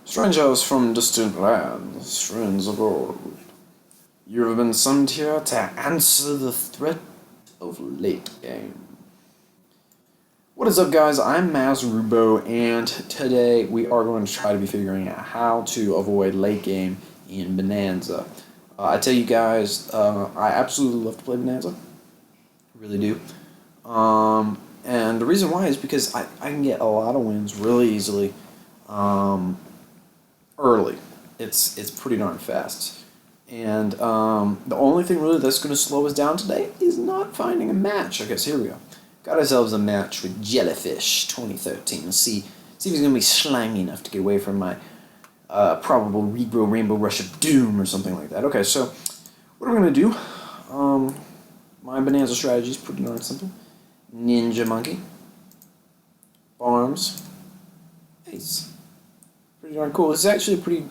Strangers from distant lands, strands of old, you have been summoned here to answer the threat of late game. What is up, guys? I'm Mazurubo, and today we are going to try to be figuring out how to avoid late game in Bonanza. I tell you guys, I absolutely love to play Bonanza. Really do. And the reason why is because I can get a lot of wins really easily. Early. It's pretty darn fast. And the only thing really that's going to slow us down today is not finding a match. I guess here we go. Got ourselves a match with Jellyfish 2013. Let's see if he's going to be slimy enough to get away from my probable regrow Rainbow Rush of Doom or something like that. Okay, so what we're going to do, my Bonanza strategy is pretty darn simple. Ninja Monkey. Farms. Ace. Pretty darn cool. This is actually a pretty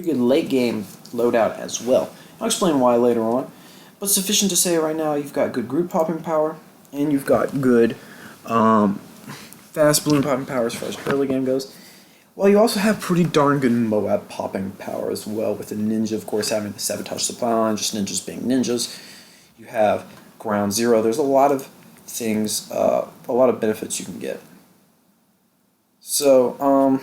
good late game loadout as well. I'll explain why later on. But sufficient to say right now, you've got good group popping power, and you've got good fast balloon popping power as far as early game goes. Well, you also have pretty darn good Moab popping power as well, with the ninja, of course, having the sabotage supply line, just ninjas being ninjas. You have ground zero. There's a lot of things, a lot of benefits you can get. So,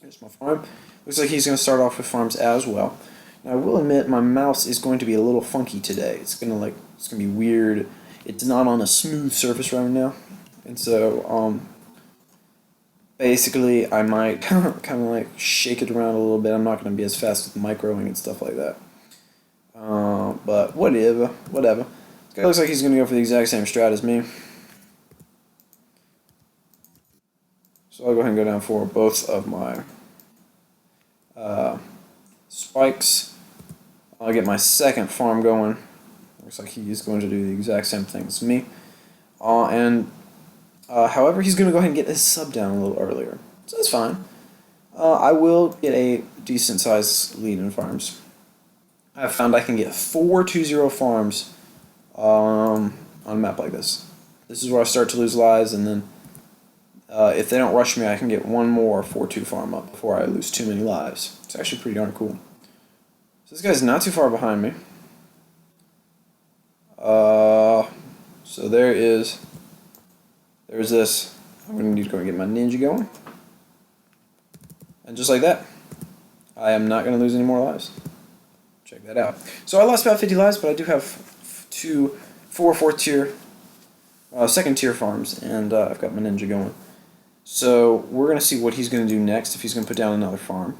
here's my farm. Looks like he's going to start off with farms as well. Now, I will admit my mouse is going to be a little funky today. It's gonna be weird. It's not on a smooth surface right now, and so basically I might kind of like shake it around a little bit. I'm not going to be as fast with microing and stuff like that. But whatever. This guy looks like he's going to go for the exact same strat as me. So I'll go ahead and go down for both of my spikes. I'll get my second farm going. Looks like he's going to do the exact same thing as me. However, he's going to go ahead and get his sub down a little earlier. So that's fine. I will get a decent sized lead in farms. I've found I can get 4 2-0 farms on a map like this. This is where I start to lose lives, and then if they don't rush me, I can get one more 4-2 farm up before I lose too many lives. It's actually pretty darn cool. So this guy's not too far behind me. So there's this. I'm going to need to go and get my ninja going. And just like that, I am not going to lose any more lives. Check that out. So I lost about 50 lives, but I do have 4 tier, second tier farms, and I've got my ninja going. So we're going to see what he's going to do next, if he's going to put down another farm.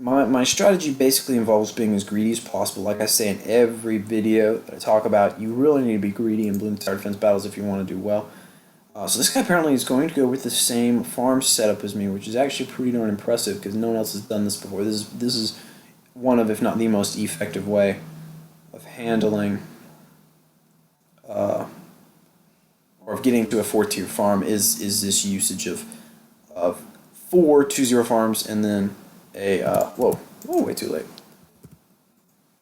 My strategy basically involves being as greedy as possible. Like I say in every video that I talk about, you really need to be greedy in Bloom Tower Defense battles if you want to do well. So this guy apparently is going to go with the same farm setup as me, which is actually pretty darn impressive because no one else has done this before. This is one of, if not the most effective way of handling or of getting to a 4-tier farm is this usage of 4 2-0 farms and then a whoa, way too late.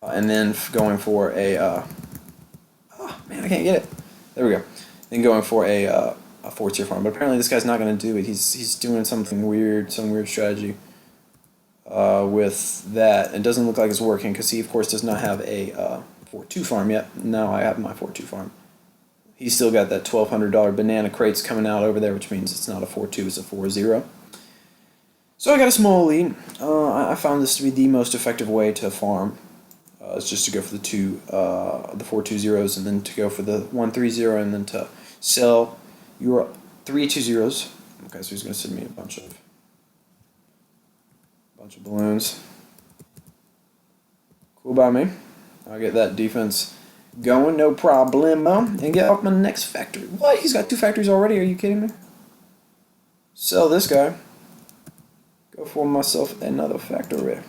And then going for a oh man, I can't get it. There we go. Then going for a 4-tier farm, but apparently this guy's not going to do it. He's doing something weird, some weird strategy with that. It doesn't look like it's working because he of course does not have a 4-2 farm yet. Now I have my 4-2 farm. He's still got that $1,200 banana crates coming out over there, which means it's not a 4-2, it's a 4-0. So I got a small lead. I found this to be the most effective way to farm. It's just to go for the 4 2-0s and then to go for the 1 3-0 and then to sell your 3 2-0s. Okay, so he's going to send me a bunch of balloons. Cool by me. I'll get that defense going, no problemo, and get off my next factory. What? He's got 2 factories already? Are you kidding me? Sell this guy. Go for myself another factory.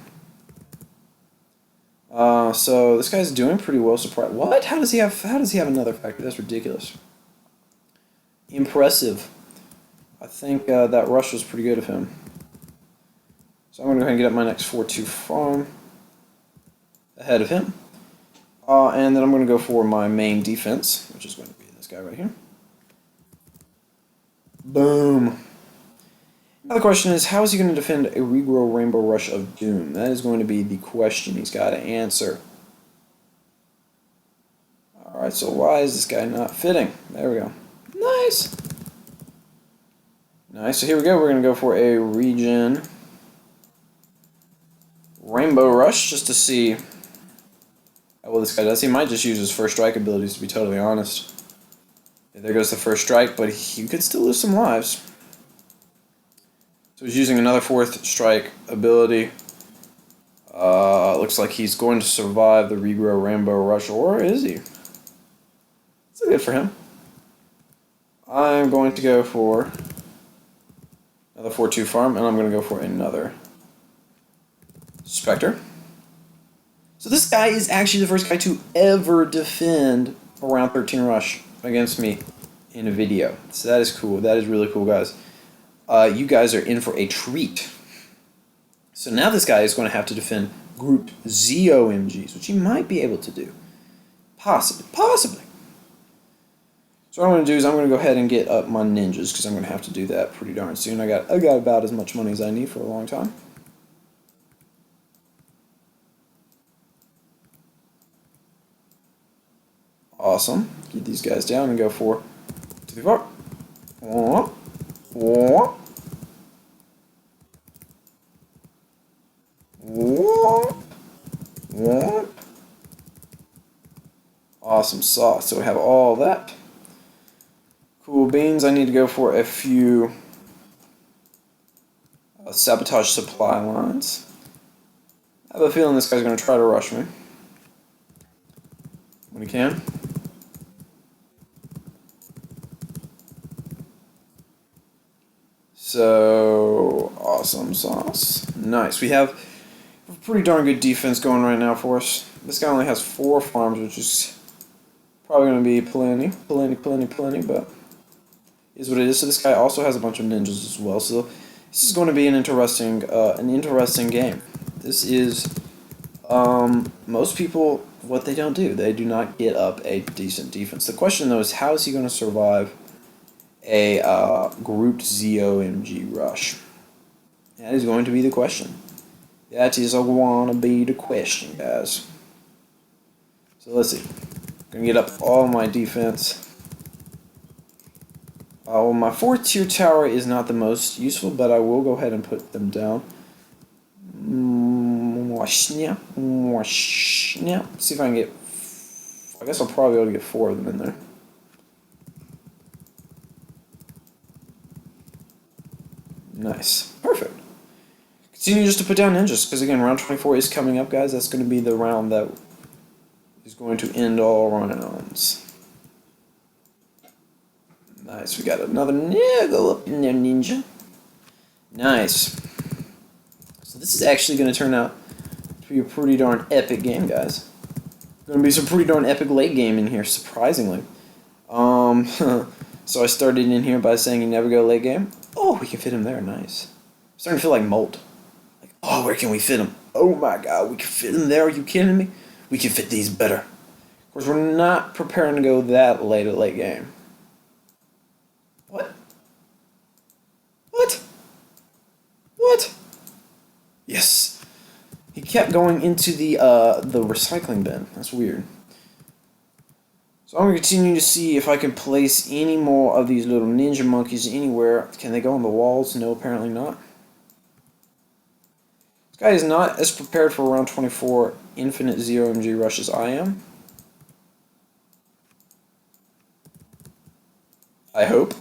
So this guy's doing pretty well. Surprised. What? How does he have another factory? That's ridiculous. Impressive. I think that rush was pretty good of him. So I'm going to go ahead and get up my next 4-2 farm ahead of him. And then I'm going to go for my main defense, which is going to be this guy right here. Boom. Now the question is, how is he going to defend a regrow Rainbow Rush of Doom? That is going to be the question he's got to answer. Alright, so why is this guy not fitting? There we go. Nice. Nice, so here we go. We're going to go for a regen Rainbow Rush just to see how well this guy does. He might just use his first strike abilities, to be totally honest. There goes the first strike, but he could still lose some lives. So he's using another fourth strike ability. Looks like he's going to survive the regrow Rainbow Rush, or is he? It's good for him. I'm going to go for another 4-2 farm, and I'm going to go for another Spectre. So this guy is actually the first guy to ever defend a round 13 rush against me in a video. So that is cool. That is really cool, guys. You guys are in for a treat. So now this guy is going to have to defend grouped ZOMGs, which he might be able to do. Possibly. So what I'm going to do is I'm going to go ahead and get up my ninjas, because I'm going to have to do that pretty darn soon. I got about as much money as I need for a long time. Awesome. Get these guys down and go for 2, 4. Awesome sauce. So we have all that. Cool beans. I need to go for a few sabotage supply lines. I have a feeling this guy's going to try to rush me when he can. So, awesome sauce. Nice. We have a pretty darn good defense going right now for us. This guy only has 4 farms, which is probably going to be plenty, but is what it is. So this guy also has a bunch of ninjas as well. So this is going to be an interesting game. This is most people, what they don't do. They do not get up a decent defense. The question though is, how is he going to survive a grouped ZOMG rush? That is going to be the question. That is going to be the question, guys. So let's see. I'm going to get up all my defense. Well, my 4th tier tower is not the most useful, but I will go ahead and put them down. See if I can get... I guess I'll probably be able to get 4 of them in there. Nice. Perfect. Continue just to put down ninjas, because again, round 24 is coming up, guys. That's going to be the round that is going to end all rounds. Nice. We got another niggle up in there, ninja. Nice. So this is actually going to turn out to be a pretty darn epic game, guys. Going to be some pretty darn epic late game in here, surprisingly. So I started in here by saying you never go late game. Oh, we can fit him there. Nice. I'm starting to feel like Molt. Like, oh, where can we fit him? Oh my god, we can fit him there. Are you kidding me? We can fit these better. Of course, we're not preparing to go that late at late game. What? What? What? Yes. He kept going into the recycling bin. That's weird. So I'm going to continue to see if I can place any more of these little ninja monkeys anywhere. Can they go on the walls? No, apparently not. This guy is not as prepared for round 24 infinite ZOMG rush as I am. I hope.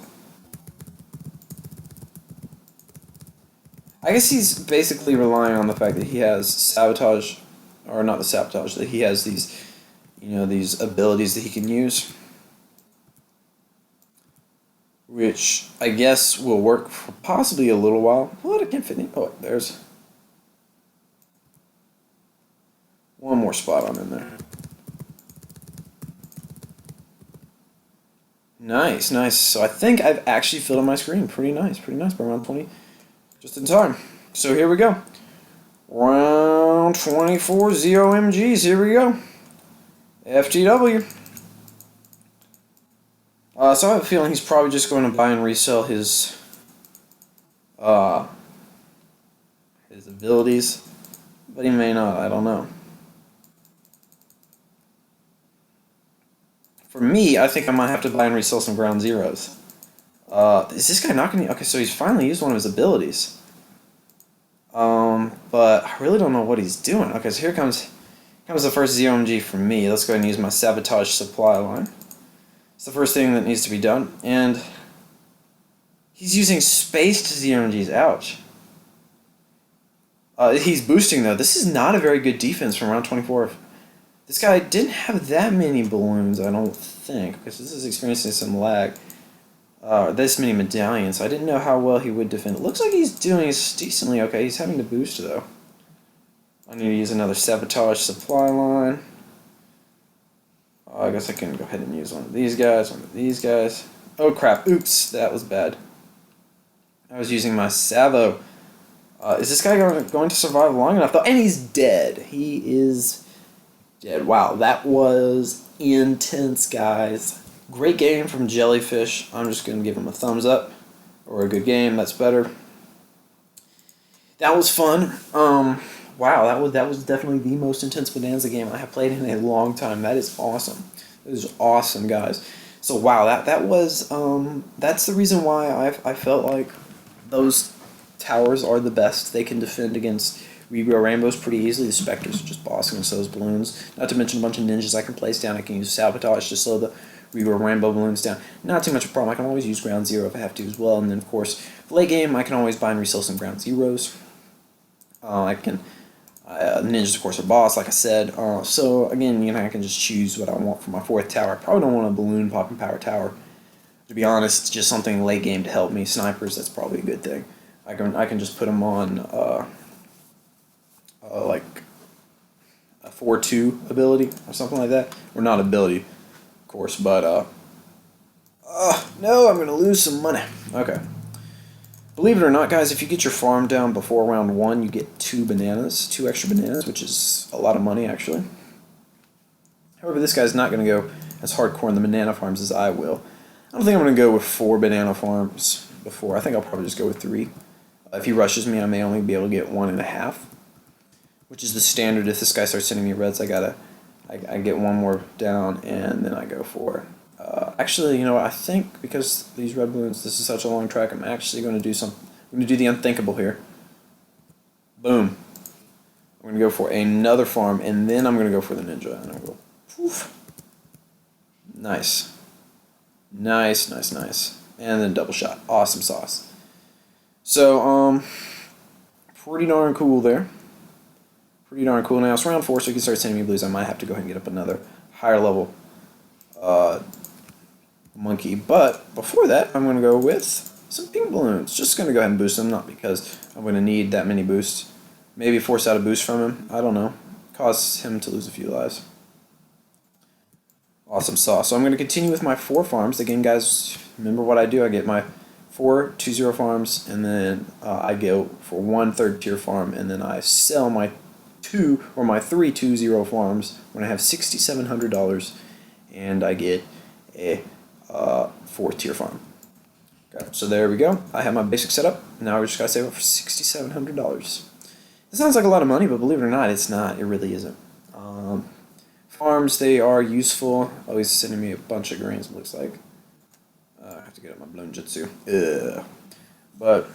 I guess he's basically relying on the fact that he has sabotage, or not the sabotage, that he has these... these abilities that he can use, which I guess will work for possibly a little while. What, I can't fit in. Oh, there's one more spot on in there. Nice, nice. So I think I've actually filled on my screen. Pretty nice by round 20. Just in time. So here we go. Round 24 ZOMGs. Here we go. FTW. So I have a feeling he's probably just going to buy and resell uh, his abilities, but he may not. I don't know. For me, I think I might have to buy and resell some ground zeros. Is this guy not going to... Okay, so he's finally used one of his abilities. But I really don't know what he's doing. Okay, so here comes the first ZOMG for me. Let's go ahead and use my sabotage supply line. It's the first thing that needs to be done. And he's using spaced ZOMGs. Ouch. He's boosting, though. This is not a very good defense from round 24. This guy didn't have that many balloons, I don't think, because this is experiencing some lag. This many medallions. I didn't know how well he would defend. It looks like he's doing decently okay. He's having to boost, though. I need to use another sabotage supply line. I guess I can go ahead and use one of these guys, one of these guys. Oh, crap. Oops, that was bad. I was using my Savo. Is this guy going to survive long enough, though? And he's dead. He is dead. Wow, that was intense, guys. Great game from Jellyfish. I'm just going to give him a thumbs up. Or a good game, that's better. That was fun. Wow, that was definitely the most intense Bonanza game I have played in a long time. That is awesome. That is awesome, guys. So wow, that was that's the reason why I felt like those towers are the best. They can defend against Rebro Rainbows pretty easily. The Spectres are just bossing us those balloons. Not to mention a bunch of ninjas I can place down. I can use Sabotage to slow the Rebro Rainbow balloons down. Not too much of a problem. I can always use Ground Zero if I have to as well. And then of course, for late game, I can always buy and resell some Ground Zeros. Ninjas, of course, are boss, like I said. So, again, I can just choose what I want for my fourth tower. I probably don't want a balloon popping power tower. To be honest, it's just something late game to help me. Snipers, that's probably a good thing. I can just put them on, like, a 4-2 ability or something like that. Or not ability, of course, but, no, I'm going to lose some money. Okay. Believe it or not, guys, if you get your farm down before round 1, you get 2 extra bananas, which is a lot of money, actually. However, this guy's not going to go as hardcore in the banana farms as I will. I don't think I'm going to go with 4 banana farms before. I think I'll probably just go with 3. If he rushes me, I may only be able to get 1.5, which is the standard. If this guy starts sending me reds, I get 1 more down, and then I go for it. Actually, I think because these red balloons, this is such a long track, I'm actually going to do I'm going to do the unthinkable here. Boom. I'm going to go for another farm, and then I'm going to go for the ninja. And I'll go, poof. Nice. Nice, nice, nice. And then double shot. Awesome sauce. So, pretty darn cool there. Pretty darn cool. Now, it's round 4, so you can start sending me blues. I might have to go ahead and get up another higher level monkey, but before that I'm going to go with some pink balloons. Just going to go ahead and boost them, not because I'm going to need that many boosts. Maybe force out a boost from him, I don't know. Cause him to lose a few lives. Awesome sauce. So I'm going to continue with my 4 farms. Again, guys, remember what I do. I get my 4 2-0 farms, and then I go for 1 third-tier farm, and then I sell my 3 2-0 farms when I have $6,700, and I get a 4-tier farm. Okay, so there we go. I have my basic setup. Now we just gotta save up for $6,700. This sounds like a lot of money, but believe it or not, it's not. It really isn't. Farms, they are useful. Oh, he's sending me a bunch of greens, it looks like. I have to get up my balloon jutsu. Ugh. But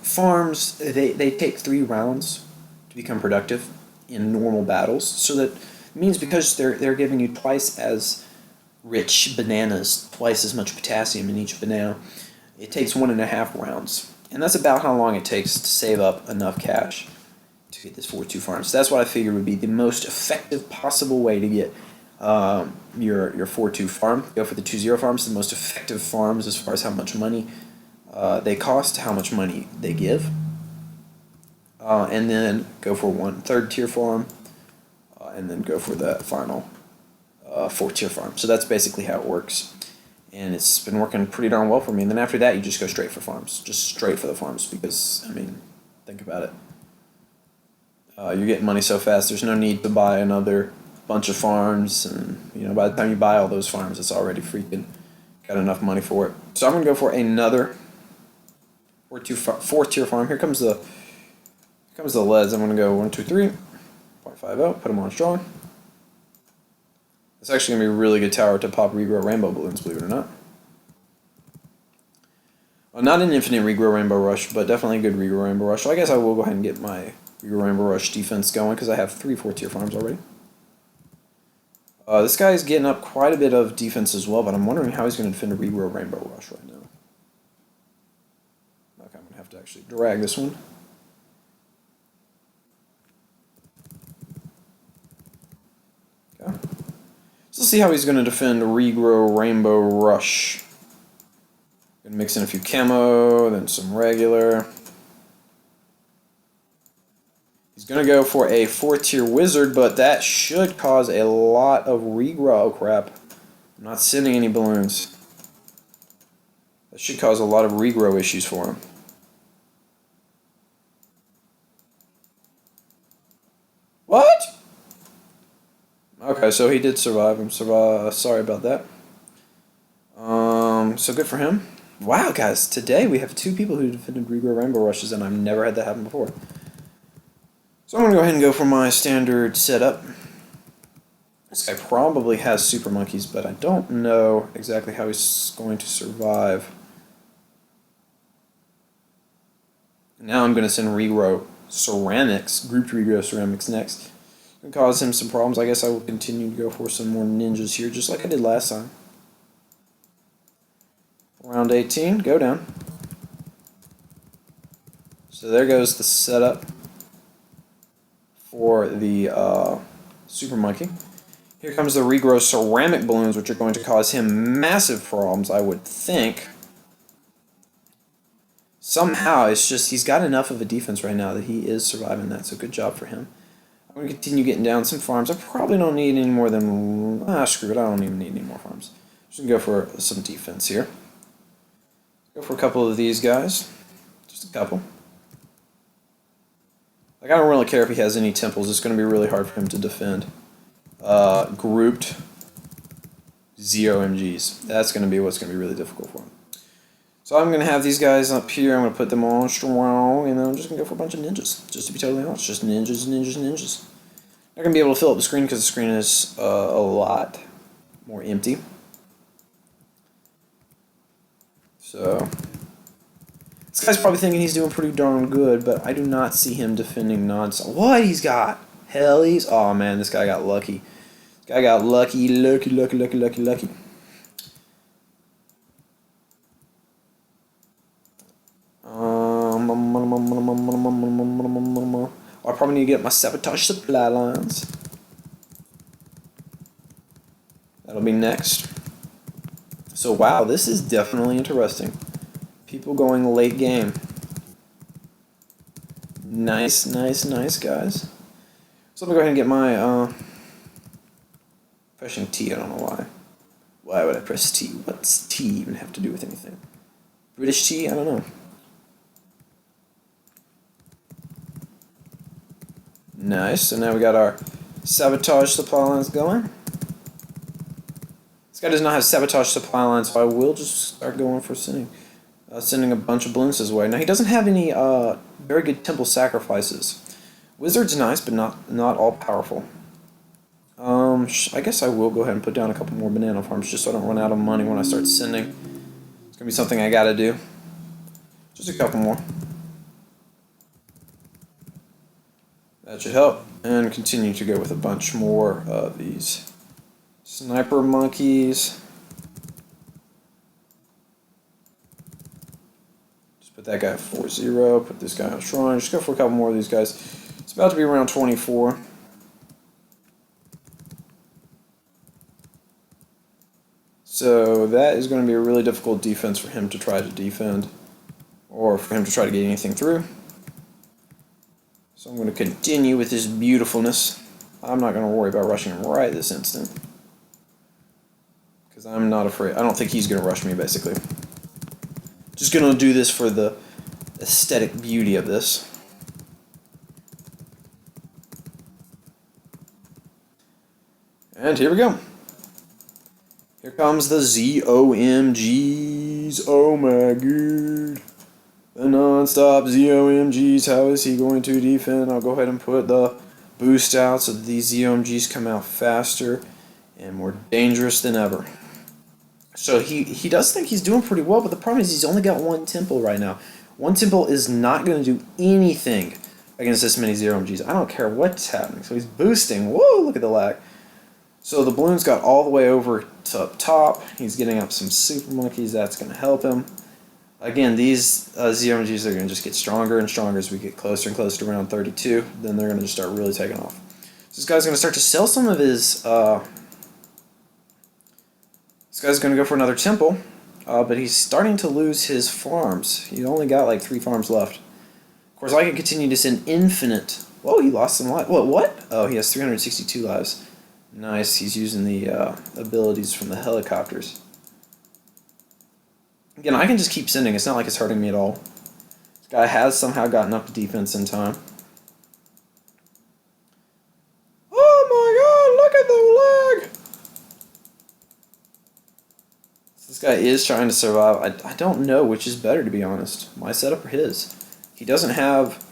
farms, they take 3 rounds to become productive in normal battles, so that means because they're giving you twice as rich bananas, twice as much potassium in each banana, it takes 1.5 rounds. And that's about how long it takes to save up enough cash to get this 4-2 farm. So that's what I figured would be the most effective possible way to get your 4-2 farm. Go for the 2-0 farms, the most effective farms as far as how much money they cost, how much money they give. And then go for 1 third-tier farm, and then go for the final 4-tier farm. So that's basically how it works. And it's been working pretty darn well for me. And then after that, you just go straight for farms. Just straight for the farms because, I mean, think about it. You're getting money so fast, there's no need to buy another bunch of farms, and by the time you buy all those farms, it's already freaking got enough money for it. So I'm gonna go for another 4-tier farm. Here comes the leads. I'm gonna go 1, 2, 3, 0.50. Put them on strong. It's actually gonna be a really good tower to pop regrow rainbow balloons, believe it or not. Well, not an infinite regrow rainbow rush, but definitely a good regrow rainbow rush. So I guess I will go ahead and get my regrow rainbow rush defense going because I have 3 4-tier farms already. This guy's getting up quite a bit of defense as well, but I'm wondering how he's going to defend a regrow rainbow rush right now. Okay, I'm going to have to actually drag this one. Okay. So let's see how he's going to defend a regrow rainbow rush. Going to mix in a few camo, then some regular. He's going to go for a 4-tier wizard, but that should cause a lot of regrow. Oh, crap. I'm not sending any balloons. That should cause a lot of regrow issues for him. What? Okay, so he did survive. I'm sorry about that. So good for him. Wow, guys, today we have 2 people who defended regrow rainbow rushes, and I've never had that happen before. So I'm going to go ahead and go for my standard setup. This guy probably has super monkeys, but I don't know exactly how he's going to survive. Now I'm going to send regrow ceramics, grouped regrow ceramics next. It's going to cause him some problems. I guess I will continue to go for some more ninjas here, just like I did last time. Round 18, go down. So there goes the setup for the super monkey. Here comes the regrow ceramic balloons, which are going to cause him massive problems, I would think. Somehow, it's just he's got enough of a defense right now that he is surviving that, so good job for him. I'm going to continue getting down some farms. I probably don't need any more than... screw it, I don't even need any more farms. Just going to go for some defense here. Go for a couple of these guys. Just a couple. Like, I don't really care if he has any temples. It's going to be really hard for him to defend. Grouped 0 MGs. That's going to be what's going to be really difficult for him. So I'm going to have these guys up here. I'm going to put them on strong, and then I'm just going to go for a bunch of ninjas. Just to be totally honest, just ninjas, ninjas, ninjas. Not going to be able to fill up the screen because the screen is a lot more empty. So... this guy's probably thinking he's doing pretty darn good, but I do not see him defending nonsense. What he's got? Hell, he's... oh, man, this guy got lucky. This guy got lucky. I probably need to get my sabotage supply lines. That'll be next. So, wow, this is definitely interesting. People going late game. Nice, nice, nice, guys. So I'm going to go ahead and get my, pressing T, I don't know why. Why would I press T? What's T even have to do with anything? British T? I don't know. Nice, so now we got our sabotage supply lines going. This guy does not have sabotage supply lines, so I will just start going for sending a bunch of balloons his way. Now, he doesn't have any very good temple sacrifices. Wizard's nice, but not all powerful. I guess I will go ahead and put down a couple more banana farms just so I don't run out of money when I start sending. It's going to be something I got to do. Just a couple more. That should help. And continue to go with a bunch more of these sniper monkeys. Put that guy at 4-0, put this guy on shrine, just go for a couple more of these guys. It's about to be around 24. So that is going to be a really difficult defense for him to try to defend, or for him to try to get anything through. So I'm going to continue with this beautifulness. I'm not going to worry about rushing him right this instant, because I'm not afraid. I don't think he's going to rush me, basically. Just going to do this for the aesthetic beauty of this. And here we go. Here comes the ZOMGs. Oh my god. The non-stop ZOMGs. How is he going to defend? I'll go ahead and put the boost out so that these ZOMGs come out faster and more dangerous than ever. So he does think he's doing pretty well, but the problem is he's only got one temple right now. One temple is not going to do anything against this many ZOMGs. I don't care what's happening. So he's boosting. Whoa, look at the lag. So the balloons got all the way over to up top. He's getting up some super monkeys. That's going to help him. Again, these ZOMGs are going to just get stronger and stronger as we get closer and closer to round 32. Then they're going to just start really taking off. So this guy's going to start to sell some of his... this guy's going to go for another temple. But he's starting to lose his farms. He only got like 3 farms left. Of course, I can continue to send infinite... Whoa, he lost some lives. What? Oh, he has 362 lives. Nice, he's using the abilities from the helicopters. Again, I can just keep sending. It's not like it's hurting me at all. This guy has somehow gotten up to defense in time. Oh my god, look at the lag! This guy is trying to survive. I don't know which is better, to be honest. My setup or his. He doesn't have...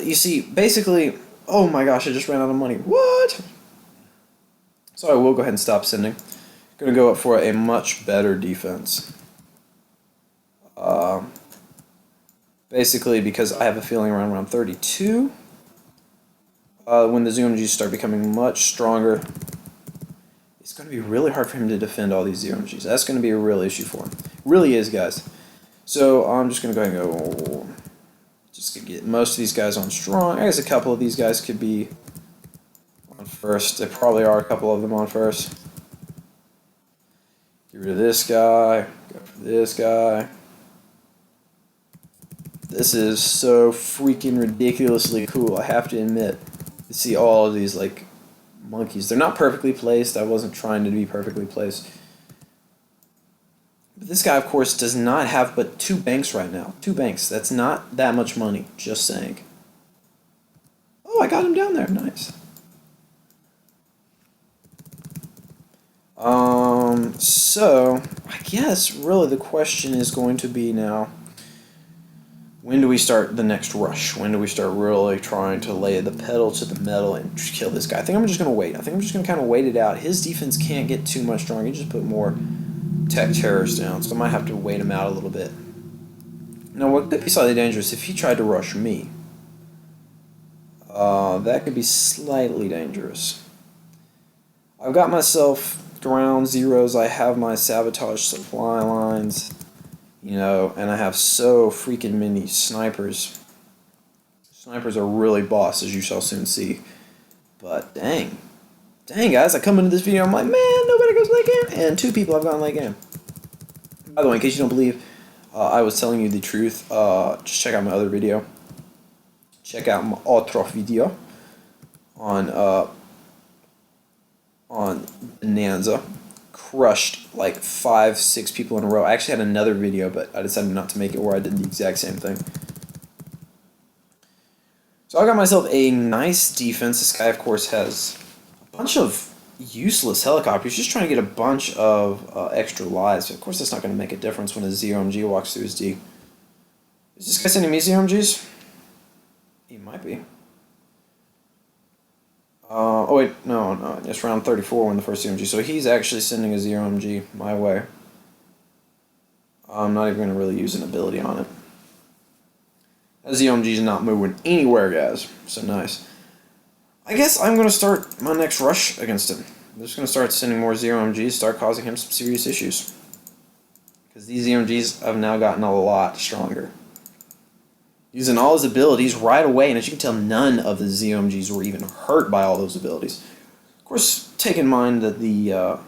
you see, basically... Oh my gosh, I just ran out of money. What? So I will go ahead and stop sending. Going to go up for a much better defense. Basically because I have a feeling around round 32, when the ZOMGs start becoming much stronger, it's going to be really hard for him to defend all these ZOMGs. That's going to be a real issue for him. Really is, guys. So I'm just going to go ahead and go... Just going to get most of these guys on strong. I guess a couple of these guys could be... first. There probably are a couple of them on first. Get rid of this guy. Go for this guy. This is so freaking ridiculously cool, I have to admit. To see all of these, like, monkeys. They're not perfectly placed. I wasn't trying to be perfectly placed. But this guy, of course, does not have but 2 banks right now. 2 banks. That's not that much money. Just saying. Oh, I got him down there. Nice. So, I guess really the question is going to be now, when do we start the next rush? When do we start really trying to lay the pedal to the metal and kill this guy? I think I'm just going to wait. I think I'm just going to kind of wait it out. His defense can't get too much stronger. He just put more tech terrors down, so I might have to wait him out a little bit. Now, what could be slightly dangerous if he tried to rush me? That could be slightly dangerous. I've got myself ground zeros. I have my sabotage supply lines, you know, and I have so freaking many snipers. Snipers are really boss, as you shall soon see. But dang, guys, I come into this video, I'm like, man, nobody goes late game, and 2 people have gone late game. By the way, in case you don't believe, I was telling you the truth. Just check out my other video. Check out my otro video on Bonanza. Crushed like 5-6 people in a row. I actually had another video, but I decided not to make it where I did the exact same thing. So I got myself a nice defense. This guy, of course, has a bunch of useless helicopters. He's just trying to get a bunch of extra lives. Of course, that's not going to make a difference when a ZOMG walks through his D. Is this guy sending me ZOMGs? He might be. Oh wait, no, it's round 34 when the first ZOMG, so he's actually sending a ZOMG my way. I'm not even going to really use an ability on it. That ZOMG's not moving anywhere, guys, so nice. I guess I'm going to start my next rush against him. I'm just going to start sending more ZOMGs, start causing him some serious issues. Because these ZOMGs have now gotten a lot stronger. Using all his abilities right away, and as you can tell, none of the ZOMGs were even hurt by all those abilities. Of course, take in mind that the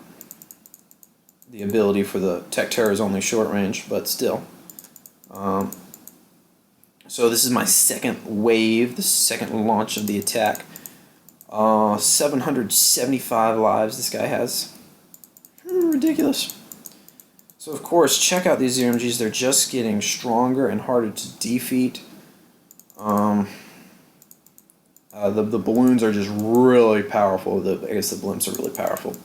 ability for the Tech Terror is only short range, but still. So this is my second wave, the second launch of the attack. 775 lives this guy has. Ridiculous. So of course, check out these ZOMGs. They're just getting stronger and harder to defeat. The balloons are just really powerful. I guess the blimps are really powerful.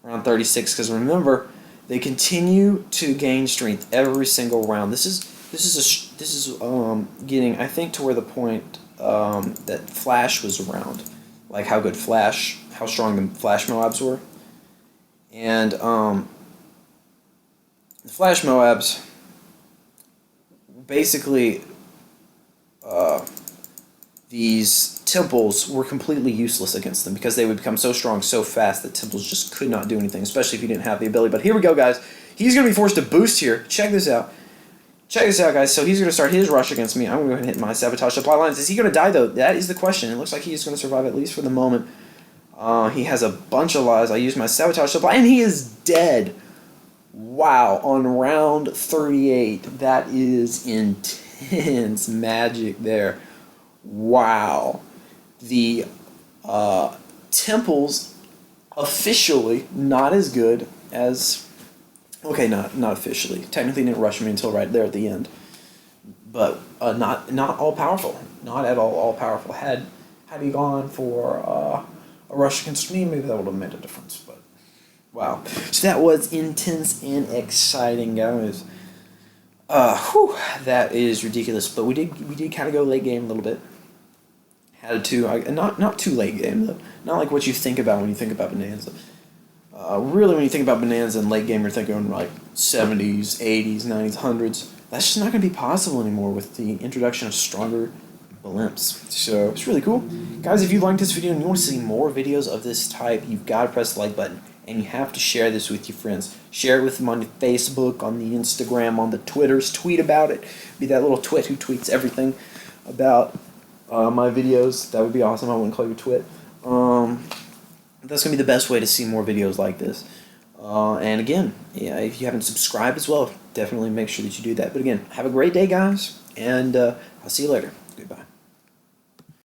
Around 36, because remember, they continue to gain strength every single round. This is getting, I think, to where the point that Flash was around, like how strong the Flash Moabs were, and the Flash Moabs basically. These temples were completely useless against them because they would become so strong so fast that temples just could not do anything, especially if you didn't have the ability. But here we go, guys. He's going to be forced to boost here. Check this out. Check this out, guys. So he's going to start his rush against me. I'm going to go ahead and hit my sabotage supply lines. Is he going to die, though? That is the question. It looks like he's going to survive, at least for the moment. He has a bunch of lives. I used my sabotage supply, and he is dead. Wow. On round 38. That is intense magic there. Wow. The temples officially not as good as... Okay, not officially. Technically didn't rush me until right there at the end. But not all powerful. Not at all powerful. Had he gone for a rush against me, maybe that would have made a difference. But wow. So that was intense and exciting, guys. That is ridiculous. But we did kind of go late game a little bit. Had to, not too late game though. Not like what you think about when you think about Bonanza. Really, when you think about Bonanza and late game, you're thinking like 70s, 80s, 90s, 100s. That's just not going to be possible anymore with the introduction of stronger blimps. So it's really cool. Guys, if you liked this video and you want to see more videos of this type, you've got to press the like button. And you have to share this with your friends. Share it with them on the Facebook, on the Instagram, on the Twitters. Tweet about it. Be that little twit who tweets everything about my videos. That would be awesome. I wouldn't call you twit. That's going to be the best way to see more videos like this. And again, yeah, if you haven't subscribed as well, definitely make sure that you do that. But again, have a great day, guys. And I'll see you later. Goodbye.